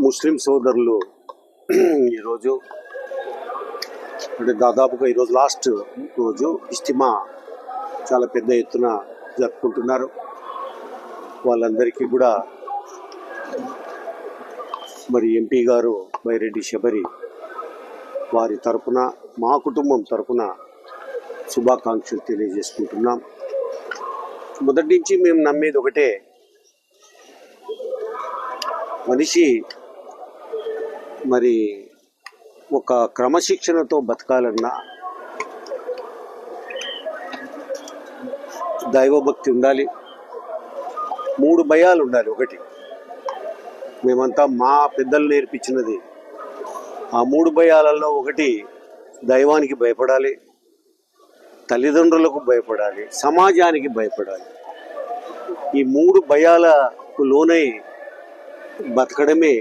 ముస్లిం సోదరులు ఈరోజు అంటే దాదాపుగా ఈరోజు లాస్ట్ రోజు ఇజ్తిమా చాలా పెద్ద ఎత్తున జరుపుకుంటున్నారు. వాళ్ళందరికీ కూడా మరి ఎంపీ గారు బైరెడ్డి శబరి వారి తరపున మా కుటుంబం తరపున శుభాకాంక్షలు తెలియజేసుకుంటున్నాం. మొదటి నుంచి మేము నమ్మేది ఒకటే, మనిషి మరి ఒక క్రమశిక్షణతో బతకాలన్నా దైవభక్తి ఉండాలి, 3 భయాలు ఉండాలి. ఒకటి మేమంతా మా పెద్దలు నేర్పించినది. ఆ 3 భయాలలో ఒకటి దైవానికి భయపడాలి, తల్లిదండ్రులకు భయపడాలి, సమాజానికి భయపడాలి. ఈ 3 భయాలకు లోనై బతకడమే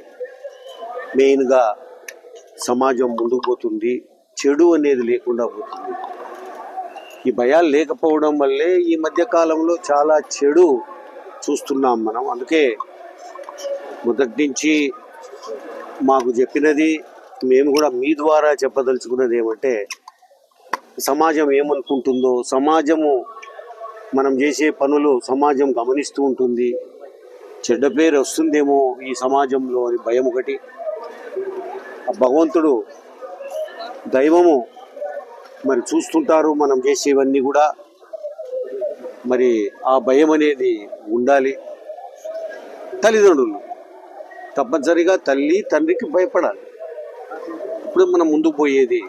మెయిన్గా సమాజం ముందుకు పోతుంది, చెడు అనేది లేకుండా పోతుంది. ఈ భయాలు లేకపోవడం వల్లే ఈ మధ్యకాలంలో చాలా చెడు చూస్తున్నాం మనం. అందుకే మొదటి నుంచి మాకు చెప్పినది, మేము కూడా మీ ద్వారా చెప్పదలుచుకున్నది ఏమంటే, సమాజం ఏమనుకుంటుందో, సమాజము మనం చేసే పనులు సమాజం గమనిస్తూ ఉంటుంది, చెడ్డ పేరు వస్తుందేమో ఈ సమాజంలో అని భయం ఒకటి. భగవంతుడు దైవము మరి చూస్తుంటారు మనం చేసేవన్నీ కూడా. మరి ఆ భయం అనేది ఉండాలి. తల్లిదండ్రులు తప్పనిసరిగా తల్లి తండ్రికి భయపడాలి. ఇప్పుడు మనం ముందుకు పోయేది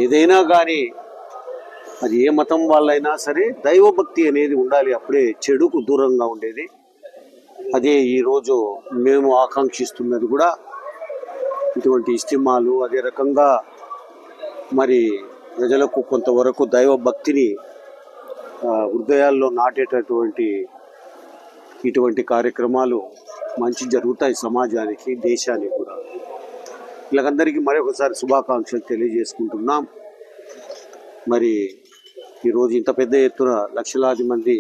ఏదైనా కానీ, అది ఏ మతం వాళ్ళైనా సరే దైవభక్తి అనేది ఉండాలి. అప్పుడే చెడుకు దూరంగా ఉండేది. అదే ఈరోజు మేము ఆకాంక్షిస్తున్నది కూడా. ఇటువంటి ఇజ్తిమాలు అదే రకంగా మరి ప్రజలకు కొంతవరకు దైవభక్తిని హృదయాల్లో నాటేటటువంటి ఇటువంటి కార్యక్రమాలు మంచి జరుగుతాయి సమాజానికి, దేశానికి కూడా. వీళ్ళకందరికీ మరొకసారి శుభాకాంక్షలు తెలియజేసుకుంటున్నాం. మరి ఈరోజు ఇంత పెద్ద ఎత్తున లక్షలాది మంది